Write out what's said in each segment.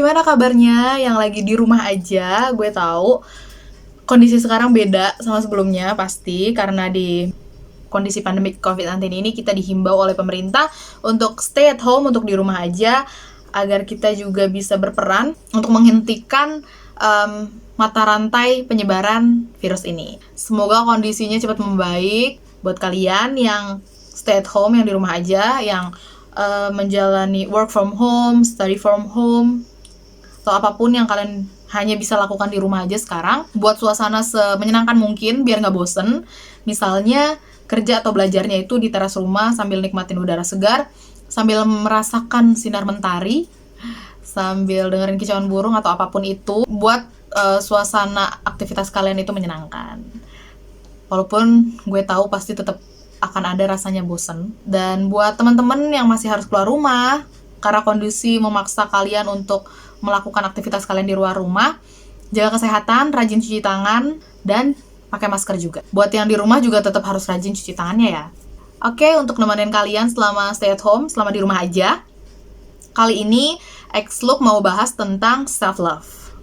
gimana kabarnya yang lagi di rumah aja? Gue tahu kondisi sekarang beda sama sebelumnya pasti karena di kondisi pandemi COVID-19 ini kita dihimbau oleh pemerintah untuk stay at home, untuk di rumah aja agar kita juga bisa berperan untuk menghentikan mata rantai penyebaran virus ini. Semoga kondisinya cepat membaik buat kalian yang stay at home, yang di rumah aja, yang menjalani work from home, study from home, atau apapun yang kalian hanya bisa lakukan di rumah aja sekarang. Buat suasana semenyenangkan mungkin biar nggak bosen. Misalnya kerja atau belajarnya itu di teras rumah sambil nikmatin udara segar, sambil merasakan sinar mentari, sambil dengerin kicauan burung atau apapun itu, buat suasana aktivitas kalian itu menyenangkan. Walaupun gue tahu pasti tetap akan ada rasanya bosen. Dan buat teman-teman yang masih harus keluar rumah karena kondisi memaksa kalian untuk melakukan aktivitas kalian di luar rumah, jaga kesehatan, rajin cuci tangan, dan pakai masker juga. Buat yang di rumah juga tetap harus rajin cuci tangannya ya. Oke, untuk nemenin kalian selama stay at home, selama di rumah aja, kali ini Xlook mau bahas tentang self-love.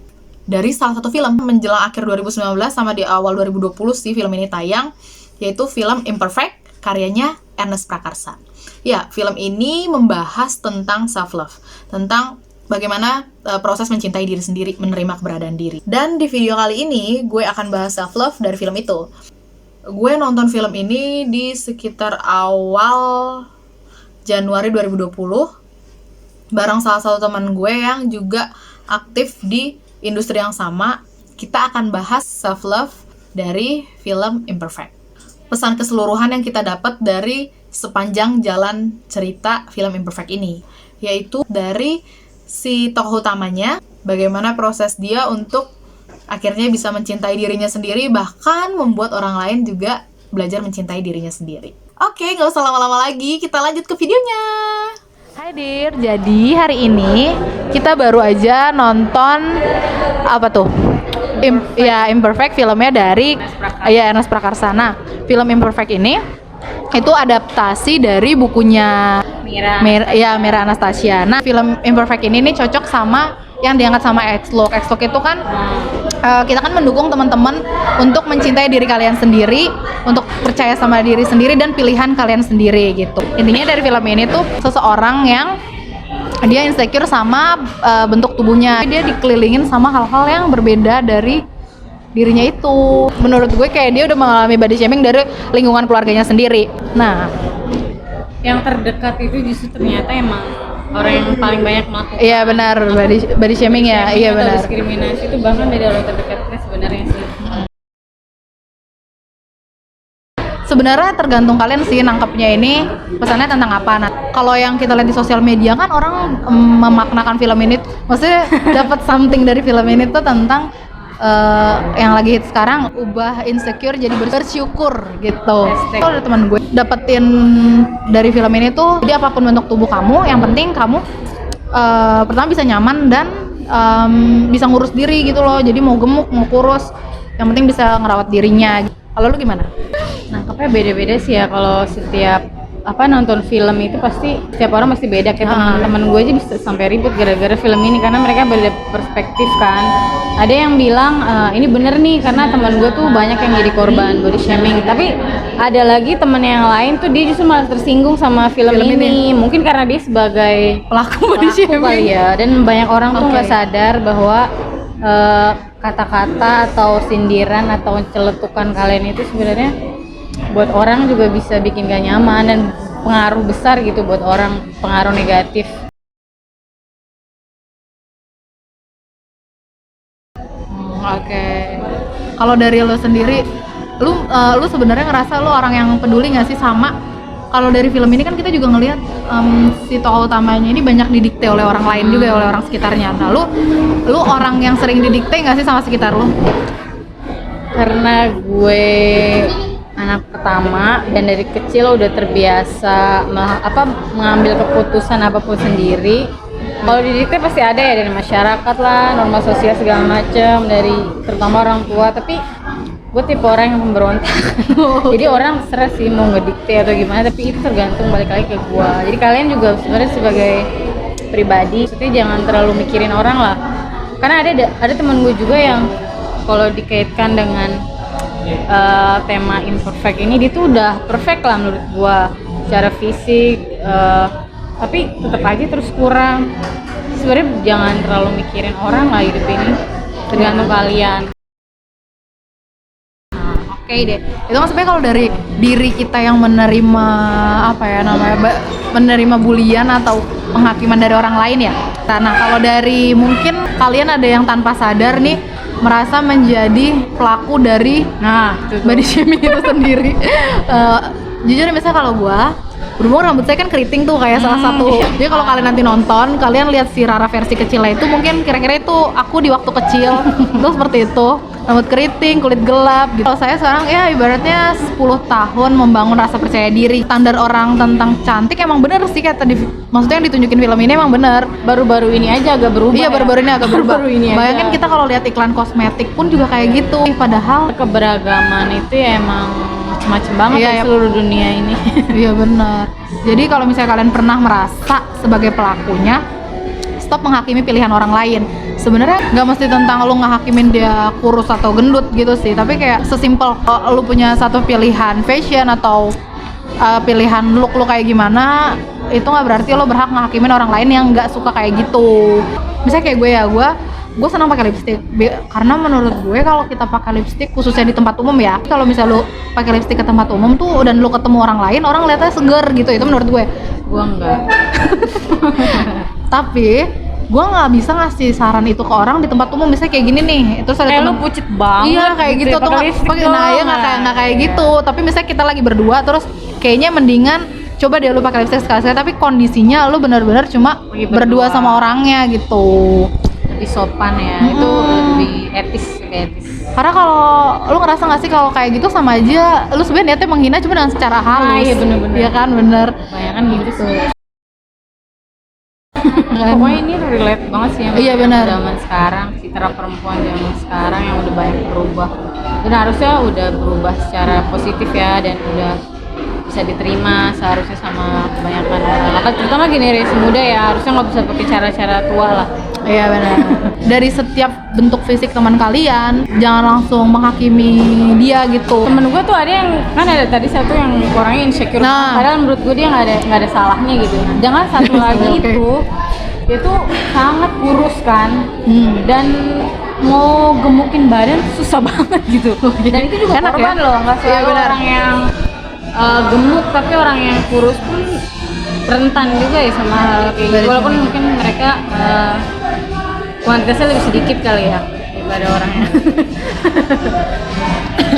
Dari salah satu film menjelang akhir 2019 sama di awal 2020 sih film ini tayang, yaitu film Imperfect, karyanya Ernest Prakasa. Ya, film ini membahas tentang self-love, tentang bagaimana proses mencintai diri sendiri, menerima keberadaan diri. Dan di video kali ini, gue akan bahas self-love dari film itu. Gue nonton film ini di sekitar awal Januari 2020, bareng salah satu teman gue yang juga aktif di industri yang sama. Kita akan bahas self-love dari film Imperfect. Pesan keseluruhan yang kita dapat dari sepanjang jalan cerita film Imperfect ini, yaitu dari si tokoh utamanya, bagaimana proses dia untuk akhirnya bisa mencintai dirinya sendiri, bahkan membuat orang lain juga belajar mencintai dirinya sendiri. Oke, nggak usah lama-lama lagi, kita lanjut ke videonya. Hai Dir, jadi hari ini kita baru aja nonton apa tuh? Imperfect, filmnya dari Ernest Prakasa. Nah, film Imperfect ini itu adaptasi dari bukunya Mira Anastasia. Nah, film Imperfect ini nih cocok sama yang diangkat sama Xlook. Xlook itu kan kita kan mendukung teman-teman untuk mencintai diri kalian sendiri, untuk percaya sama diri sendiri dan pilihan kalian sendiri gitu. Intinya dari film ini tuh seseorang yang dia insecure sama bentuk tubuhnya. Dia dikelilingin sama hal-hal yang berbeda dari dirinya itu. Menurut gue kayak dia udah mengalami body shaming dari lingkungan keluarganya sendiri. Nah, yang terdekat itu justru ternyata emang orang yang paling banyak melakukan. Iya benar, body shaming ya. Iya benar. Diskriminasi itu bahkan dari orang terdekatnya sebenarnya sih. Sebenarnya tergantung kalian sih nangkepnya ini pesannya tentang apa. Nah, kalau yang kita lihat di sosial media kan orang memaknakan film ini, maksudnya dapat something dari film ini tuh tentang yang lagi hit sekarang, ubah insecure jadi bersyukur gitu. Kalau ada teman gue dapetin dari film ini tuh, jadi apapun bentuk tubuh kamu, yang penting kamu pertama bisa nyaman dan bisa ngurus diri gitu loh. Jadi mau gemuk, mau kurus, yang penting bisa ngerawat dirinya. Kalau lu gimana? Nangkepnya beda-beda sih ya. Kalau setiap nonton film itu pasti setiap orang pasti beda. Kayak teman-teman gue aja bisa sampai ribut gara-gara film ini karena mereka beda perspektif kan. Ada yang bilang ini bener nih karena teman gue tuh banyak yang jadi korban body shaming. Tapi ada lagi teman yang lain tuh dia justru malah tersinggung sama film ini. Mungkin karena dia sebagai pelaku body shaming kali ya. Dan banyak orang tuh nggak sadar bahwa kata-kata atau sindiran atau celetukan kalian itu sebenarnya buat orang juga bisa bikin gak nyaman dan pengaruh besar gitu buat orang, pengaruh negatif. Oke. Kalau dari lo sendiri, lu sebenarnya ngerasa lo orang yang peduli nggak sih sama? Kalau dari film ini kan kita juga ngelihat si tokoh utamanya ini banyak didikte oleh orang lain juga, oleh orang sekitarnya. Nah, lu orang yang sering didikte nggak sih sama sekitar lu? Karena gue anak pertama dan dari kecil udah terbiasa mengambil keputusan apapun sendiri. Kalau didikte pasti ada ya dari masyarakat lah, norma sosial segala macam, dari terutama orang tua. Tapi gue tipe orang yang pemberontak. Jadi orang terserah sih mau ngedikte atau gimana, tapi itu tergantung balik lagi ke gue. Jadi kalian juga sebenarnya sebagai pribadi. Maksudnya jangan terlalu mikirin orang lah. Karena ada temen gue juga yang kalau dikaitkan dengan tema imperfect ini, dia tuh udah perfect lah menurut gue secara fisik, tapi tetap aja terus kurang. Sebenarnya jangan terlalu mikirin orang lah hidup ini, tergantung kalian. Oke deh, itu kan sebenarnya kalau dari diri kita yang menerima apa ya namanya, menerima bulian atau penghakiman dari orang lain ya. Nah kalau dari mungkin kalian ada yang tanpa sadar nih merasa menjadi pelaku dari body shaming itu sendiri. Jujur nih, misalnya kalau gua berhubung rambut saya kan keriting tuh kayak salah satu. Jadi kalau kalian nanti nonton, kalian lihat si Rara versi kecilnya itu mungkin kira-kira itu aku di waktu kecil itu seperti itu. Rambut keriting, kulit gelap gitu. Kalau saya sekarang ya ibaratnya 10 tahun membangun rasa percaya diri. Standar orang tentang cantik emang bener sih kayak tadi. Maksudnya yang ditunjukin film ini emang bener. Baru-baru ini aja agak berubah. Iya, baru-baru ini agak berubah. Baru ini Bayangin aja. kita kalau lihat iklan kosmetik pun juga kayak gitu. Padahal Keberagaman itu ya emang macam-macam banget Iya, ya ya. seluruh dunia ini. iya benar. Jadi kalau misalnya kalian pernah merasa sebagai pelakunya, stop menghakimi pilihan orang lain. Sebenarnya nggak mesti tentang lu ngehakimin dia kurus atau gendut gitu sih, tapi kayak sesimpel lu punya satu pilihan fashion atau pilihan look lu kayak gimana, itu nggak berarti lo berhak ngehakimin orang lain yang nggak suka kayak gitu. Misalnya kayak gue senang pakai lipstick karena menurut gue kalau kita pakai lipstick khususnya di tempat umum ya, kalau misalnya lu pakai lipstick ke tempat umum tuh dan lu ketemu orang lain, orang lihatnya seger gitu, itu menurut gue. Gua enggak. Tapi gue nggak bisa ngasih saran itu ke orang di tempat umum, misalnya kayak gini nih, terus ada Lu temen, pucet banget. iya kayak gitu tuh nah ya nggak kayak gitu. Tapi misalnya kita lagi berdua terus kayaknya mendingan coba deh lu pakai lipstick sekali, tapi kondisinya lu benar-benar cuma Lagi berdua berdua. sama orangnya gitu. lebih sopan ya. Itu lebih etis. Karena kalau lu ngerasa nggak sih kalau kayak gitu sama aja lu sebenarnya niatnya menghina cuma dengan secara halus. iya, bener-bener. Iya kan, bener. Kebanyakan gitu sih. Pokoknya ini relate banget sih sama Iya, benar. zaman sekarang, citra perempuan zaman sekarang yang udah banyak berubah. Dan harusnya udah berubah secara positif ya, dan udah bisa diterima seharusnya sama kebanyakan orang. Terutama generasi muda ya, harusnya nggak bisa pakai cara-cara tua lah. Iya benar. Dari setiap bentuk fisik teman kalian, jangan langsung menghakimi dia gitu. Temen gue tuh ada yang, kan ada tadi satu yang orangnya insecure, Nah. padahal menurut gue dia nggak ada salahnya gitu. Jangan satu lagi Oke. itu, dia tuh sangat kurus kan, dan mau gemukin badan susah banget gitu. Dan itu juga Enak korban ya? loh, nggak Iya, selalu benar. orang yang gemuk, tapi orang yang kurus pun rentan juga ya sama hal kayak gitu. Walaupun mungkin mereka kuantitasnya lebih sedikit kali ya daripada orangnya.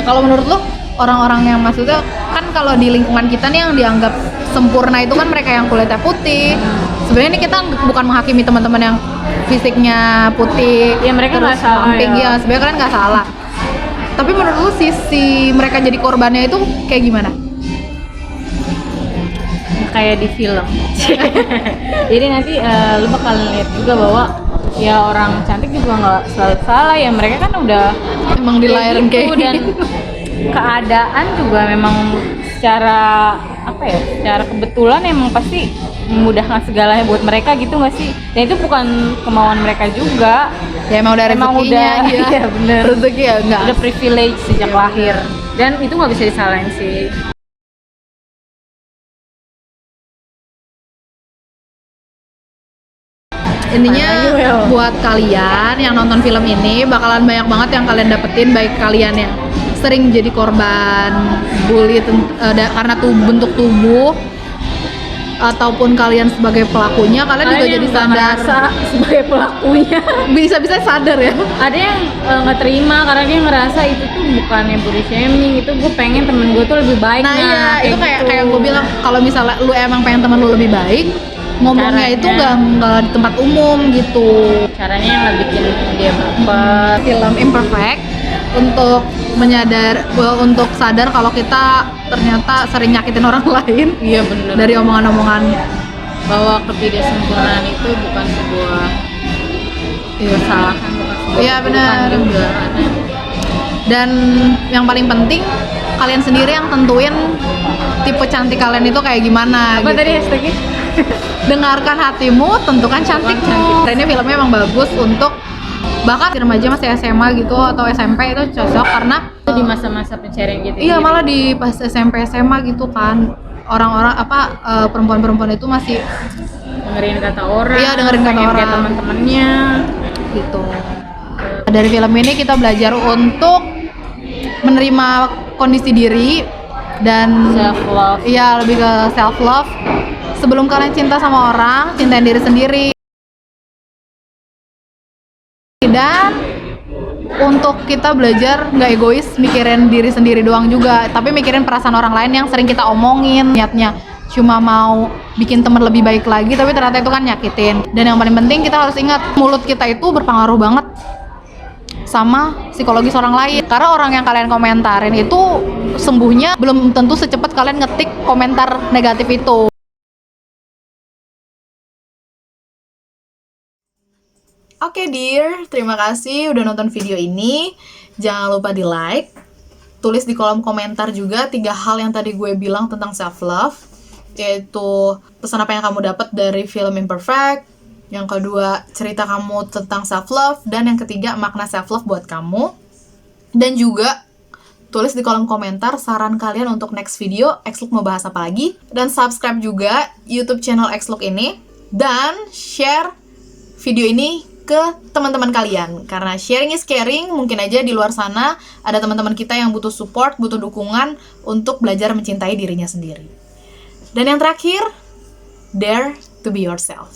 Kalau menurut lu orang-orang yang maksudnya kan kalau di lingkungan kita nih yang dianggap sempurna itu kan mereka yang kulitnya putih. Sebenarnya ini kita bukan menghakimi teman-teman yang fisiknya putih. Ya, mereka terus nggak salah ramping, ya. sebenarnya kalian nggak salah. Tapi menurut lu sisi mereka jadi korbannya itu kayak gimana? Kayak di film. Jadi nanti lu bakal lihat juga bahwa ya orang cantik juga nggak selalu salah ya, mereka kan udah Emang dilahirin kayak dan keadaan juga memang secara apa ya, secara kebetulan emang pasti memudahkan segalanya buat mereka gitu nggak sih? Dan itu bukan kemauan mereka juga. Ya emang udah Emang rezekinya udah, dia. iya bener. Rezeki ya enggak. Udah privilege sejak lahir, dan itu nggak bisa disalahin sih. Intinya Apalagi, Wel? buat kalian yang nonton film ini bakalan banyak banget yang kalian dapetin, baik kalian yang sering jadi korban bully karena bentuk tubuh, ataupun kalian sebagai pelakunya, kalian juga jadi nggak sadar. ngerasa sebagai pelakunya. Bisa-bisa sadar ya. Ada yang nggak terima karena dia ngerasa itu tuh bukannya body shaming, itu gue pengen temen gue tuh lebih baik. Nah iya, itu gitu. kayak gue bilang, kalau misalnya lu emang pengen temen lu lebih baik, ngomongnya Caranya. itu nggak di tempat umum gitu. Caranya yang nggak bikin dia baper. Film Imperfect untuk sadar kalau kita ternyata sering nyakitin orang lain Iya bener. dari omongan-omongan. Bahwa ketidaksempurnaan itu bukan sebuah kesalahan, bukan sebuah Iya, benar. keburukan juga. Karena Dan yang paling penting, kalian sendiri yang tentuin tipe cantik kalian itu kayak gimana apa gitu. tadi hashtagnya? Dengarkan hatimu, tentukan cantikmu. Ini filmnya emang bagus untuk bahkan remaja masih SMA gitu atau SMP itu cocok karena Itu di masa-masa pencarian gitu. iya malah di pas SMP SMA gitu kan orang-orang perempuan-perempuan itu masih dengerin kata orang. Iya, dengerin kata pengen kayak orang. teman-temannya. gitu. Dari film ini kita belajar untuk menerima kondisi diri dan Self love. iya lebih ke self love. Sebelum kalian cinta sama orang, cintain diri sendiri. Dan untuk kita belajar nggak egois mikirin diri sendiri doang juga, tapi mikirin perasaan orang lain yang sering kita omongin. Niatnya cuma mau bikin teman lebih baik lagi, tapi ternyata itu kan nyakitin. Dan yang paling penting kita harus ingat, mulut kita itu berpengaruh banget sama psikologis orang lain. Karena orang yang kalian komentarin itu sembuhnya belum tentu secepat kalian ngetik komentar negatif itu. Oke dear, terima kasih udah nonton video ini. Jangan lupa di like, tulis di kolom komentar juga 3 hal yang tadi gue bilang tentang self love, yaitu pesan apa yang kamu dapat dari film Imperfect, yang kedua cerita kamu tentang self love, dan yang ketiga makna self love buat kamu. Dan juga tulis di kolom komentar saran kalian untuk next video Xlook mau bahas apa lagi, dan subscribe juga YouTube channel Xlook ini, dan share video ini ke teman-teman kalian, karena sharing is caring. Mungkin aja di luar sana ada teman-teman kita yang butuh support, butuh dukungan untuk belajar mencintai dirinya sendiri. Dan yang terakhir, dare to be yourself.